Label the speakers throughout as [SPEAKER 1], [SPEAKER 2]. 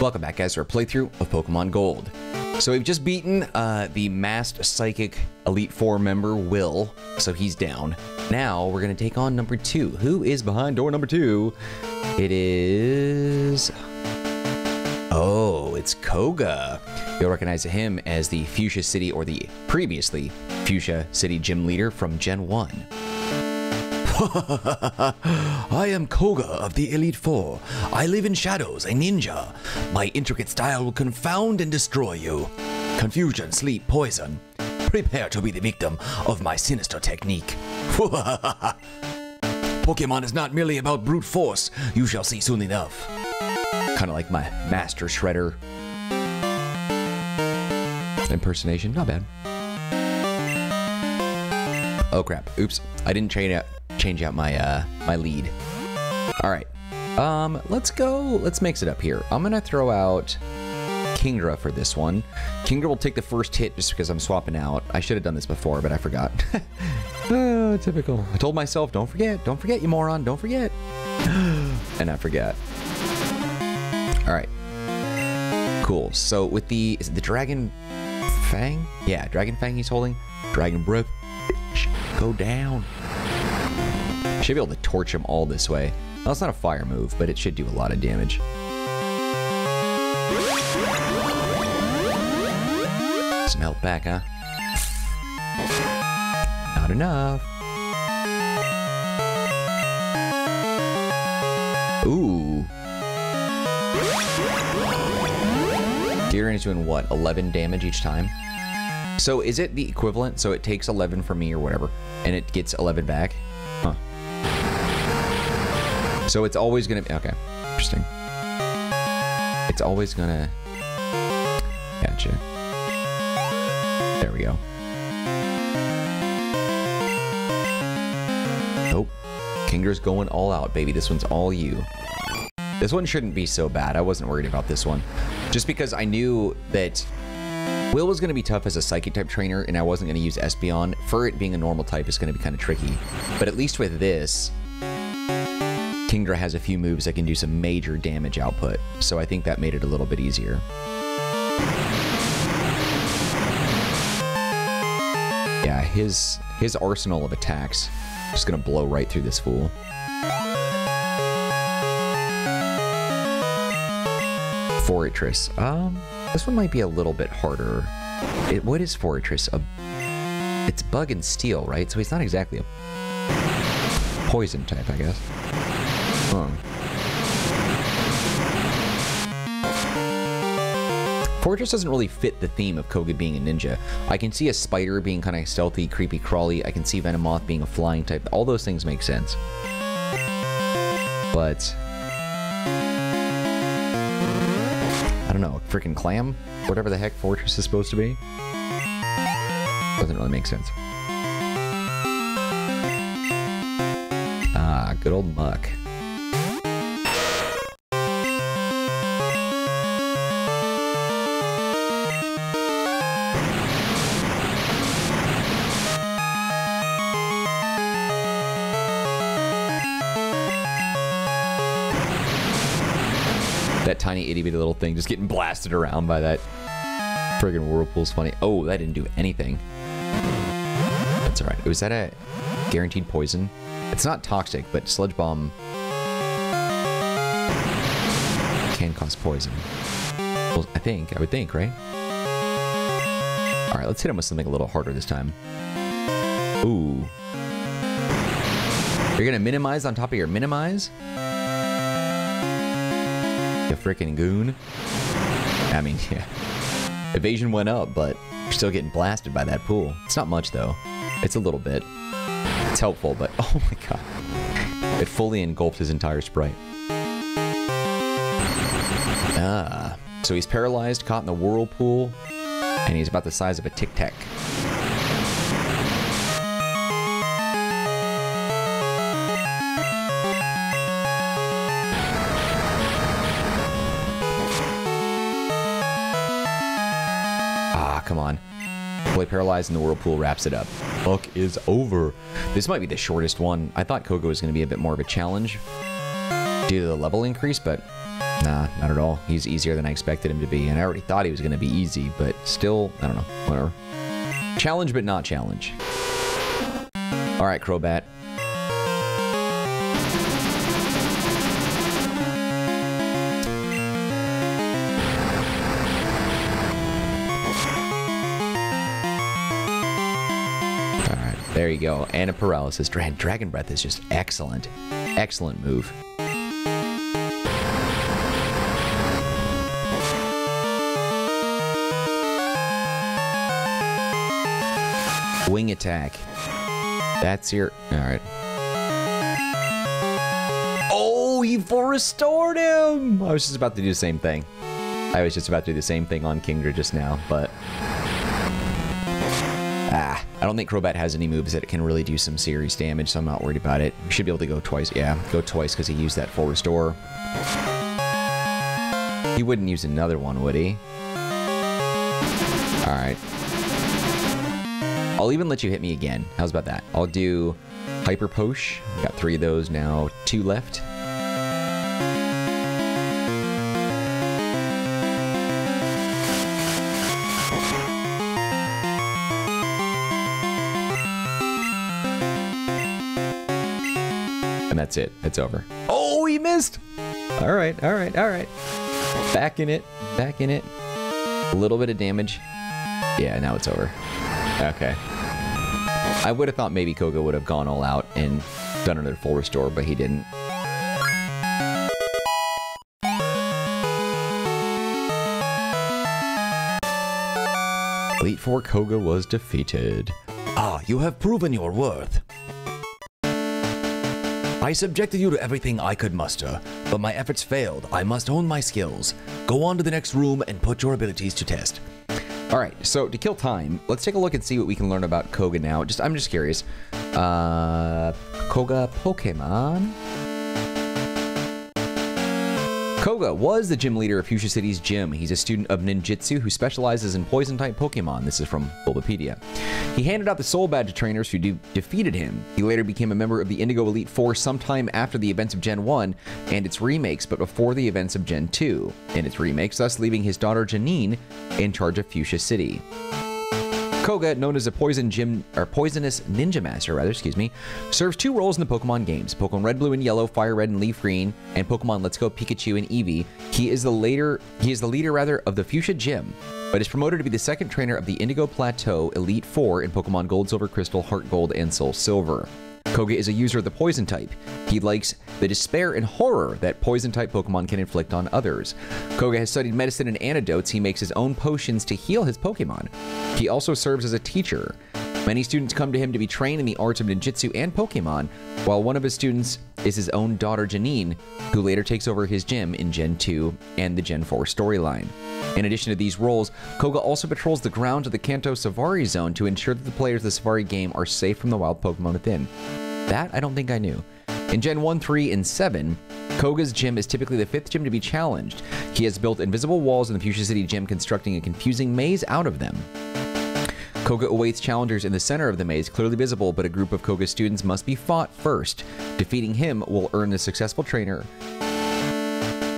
[SPEAKER 1] Welcome back, guys, to our playthrough of Pokemon Gold. So we've just beaten the masked psychic Elite Four member, Will, so he's down. Now we're going to take on number 2. Who is behind door number 2? It is... Oh, it's Koga. You'll recognize him as the Fuchsia City, or the previously Fuchsia City gym leader from Gen 1. I am Koga of the Elite Four. I live in shadows, a ninja. My intricate style will confound and destroy you. Confusion, sleep, poison. Prepare to be the victim of my sinister technique. Pokemon is not merely about brute force. You shall see soon enough. Kind of like my Master Shredder impersonation. Not bad. Oh crap. Oops. I didn't change out my my lead. All right. Let's go. Let's mix it up here. I'm gonna throw out Kingdra for this one. Kingdra will take the first hit just because I'm swapping out. I should have done this before, but I forgot. Oh, typical. I told myself, don't forget, you moron, don't forget. And I forgot. All right. Cool. So with the, is it the Dragon Fang? Yeah, Dragon Fang he's holding. Dragon Breath. Go down. Should be able to torch him all this way. Well, it's not a fire move, but it should do a lot of damage. Some health back, huh? Not enough. Ooh. Deer is doing what? 11 damage each time? So is it the equivalent? So it takes 11 from me or whatever, and it gets 11 back? Huh. So it's always gonna be, okay, interesting. It's always gonna, gotcha. There we go. Nope. Kinger's going all out, baby. This one's all you. This one shouldn't be so bad. I wasn't worried about this one. Just because I knew that Will was going to be tough as a Psychic type trainer, and I wasn't going to use Espeon. For it being a normal type, it's going to be kind of tricky. But at least with this, Kingdra has a few moves that can do some major damage output. So I think that made it a little bit easier. Yeah, his arsenal of attacks is just going to blow right through this fool. Fortress. This one might be a little bit harder. What is Fortress? It's Bug and Steel, right? So he's not exactly a poison type, I guess. Huh. Fortress doesn't really fit the theme of Koga being a ninja. I can see a spider being kind of stealthy, creepy, crawly. I can see Venomoth being a flying type. All those things make sense. But I don't know, freaking clam? Whatever the heck Fortress is supposed to be. Doesn't really make sense. Ah, good old Muck. That tiny itty bitty little thing just getting blasted around by that friggin' whirlpool's funny. Oh, that didn't do anything. That's alright. Was that a guaranteed poison? It's not toxic, but Sludge Bomb can cause poison. Well, I would think, right? Alright, let's hit him with something a little harder this time. Ooh. You're gonna minimize on top of your minimize? You freaking goon. I mean, yeah. Evasion went up, but you're still getting blasted by that pool. It's not much, though. It's a little bit. It's helpful, but oh my god. It fully engulfed his entire sprite. Ah. So he's paralyzed, caught in the whirlpool, and he's about the size of a Tic Tac. Come on. Fully paralyzed and the whirlpool wraps it up. Fuck is over. This might be the shortest one. I thought Koga was going to be a bit more of a challenge due to the level increase, but Nah, not at all. He's easier than I expected him to be, and I already thought he was going to be easy, but still, I don't know. Whatever. Challenge, but not challenge. All right, Crobat. All right, there you go. And a paralysis. Dragon Breath is just excellent. Excellent move. Wing attack. That's your... Alright. Oh, he full restored him! I was just about to do the same thing. I was just about to do the same thing on Kingdra just now, but... I don't think Crobat has any moves that can really do some serious damage, so I'm not worried about it. We should be able to go twice. Yeah, go twice because he used that full restore. He wouldn't use another one, would he? Alright. I'll even let you hit me again. How's about that? I'll do Hyper Posh. Got 3 of those now. 2 left. And that's it. It's over. Oh, he missed! Alright, alright, alright. Back in it. Back in it. A little bit of damage. Yeah, now it's over. Okay. I would have thought maybe Koga would have gone all out and done another full restore, but he didn't. Elite Four Koga was defeated.
[SPEAKER 2] Ah, you have proven your worth. I subjected you to everything I could muster, but my efforts failed. I must own my skills. Go on to the next room and put your abilities to test.
[SPEAKER 1] All right, so to kill time, let's take a look and see what we can learn about Koga now. I'm just curious. Koga Pokemon. Koga was the gym leader of Fuchsia City's gym. He's a student of ninjutsu who specializes in poison-type Pokemon. This is from Bulbapedia. He handed out the Soul Badge to trainers who defeated him. He later became a member of the Indigo Elite Four sometime after the events of Gen 1 and its remakes, but before the events of Gen 2 and its remakes, thus leaving his daughter Janine in charge of Fuchsia City. Koga, known as a poisonous ninja master, serves 2 roles in the Pokemon games: Pokemon Red, Blue, and Yellow, Fire Red, and Leaf Green, and Pokemon Let's Go Pikachu and Eevee. He is the leader of the Fuchsia Gym, but is promoted to be the second trainer of the Indigo Plateau Elite Four in Pokemon Gold, Silver, Crystal, Heart Gold, and Soul Silver. Koga is a user of the Poison type. He likes the despair and horror that Poison-type Pokemon can inflict on others. Koga has studied medicine and antidotes. He makes his own potions to heal his Pokemon. He also serves as a teacher. Many students come to him to be trained in the arts of ninjutsu and Pokemon, while one of his students is his own daughter Janine, who later takes over his gym in Gen 2 and the Gen 4 storyline. In addition to these roles, Koga also patrols the grounds of the Kanto Safari Zone to ensure that the players of the Safari game are safe from the wild Pokemon within. That I don't think I knew. In Gen 1, 3, and 7, Koga's gym is typically the 5th gym to be challenged. He has built invisible walls in the Fuchsia City gym, constructing a confusing maze out of them. Koga awaits challengers in the center of the maze, clearly visible, but a group of Koga students must be fought first. Defeating him will earn the successful trainer...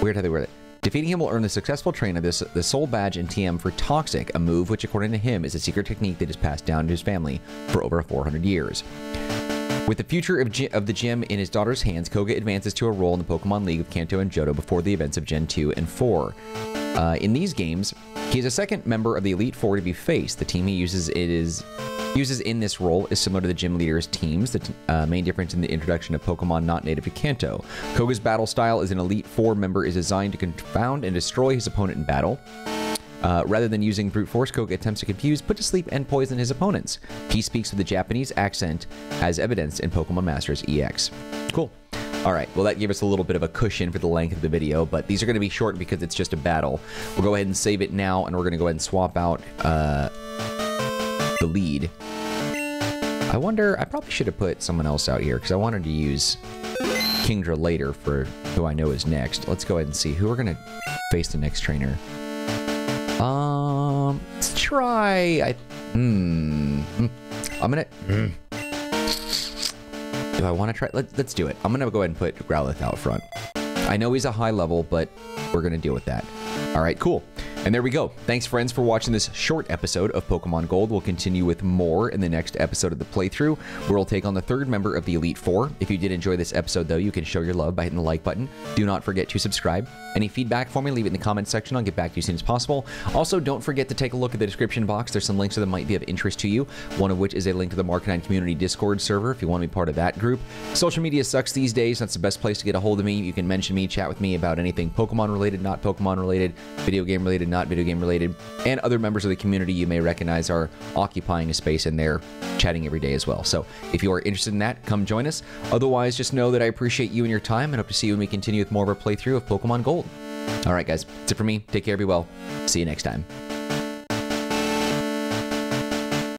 [SPEAKER 1] Weird how they word it. Defeating him will earn the successful trainer the Soul Badge and TM for Toxic, a move which, according to him, is a secret technique that is passed down to his family for over 400 years. With the future of the gym in his daughter's hands, Koga advances to a role in the Pokemon League of Kanto and Johto before the events of Gen 2 and 4. In these games, he is a second member of the Elite Four to be faced. The team he uses in this role is similar to the gym leader's teams. The main difference in the introduction of Pokemon not native to Kanto. Koga's battle style as an Elite Four member is designed to confound and destroy his opponent in battle. Rather than using brute force, Koga attempts to confuse, put to sleep, and poison his opponents. He speaks with a Japanese accent, as evidenced in Pokemon Masters EX. Cool. Alright, well that gave us a little bit of a cushion for the length of the video, but these are going to be short because it's just a battle. We'll go ahead and save it now, and we're going to go ahead and swap out the lead. I wonder, I probably should have put someone else out here, because I wanted to use Kingdra later for who I know is next. Let's go ahead and see who we're going to face the next trainer. Let's try, I'm gonna, do I want to try, let's do it. I'm gonna go ahead and put Growlithe out front. I know he's a high level, but we're going to deal with that. All right, cool. And there we go. Thanks, friends, for watching this short episode of Pokemon Gold. We'll continue with more in the next episode of the playthrough, where we'll take on the third member of the Elite Four. If you did enjoy this episode, though, you can show your love by hitting the like button. Do not forget to subscribe. Any feedback for me, leave it in the comments section. I'll get back to you as soon as possible. Also, don't forget to take a look at the description box. There's some links that might be of interest to you, one of which is a link to the Marcanine Community Discord server if you want to be part of that group. Social media sucks these days. That's the best place to get a hold of me. You can mention me, chat with me about anything Pokemon related, not Pokemon related, video game related, not video game related, and other members of the community you may recognize are occupying a space in there, chatting every day as well. So if you are interested in that, come join us. Otherwise, just know that I appreciate you and your time, and hope to see you when we continue with more of our playthrough of Pokemon Gold. All right, guys, that's it for me. Take care, be well. See you next time.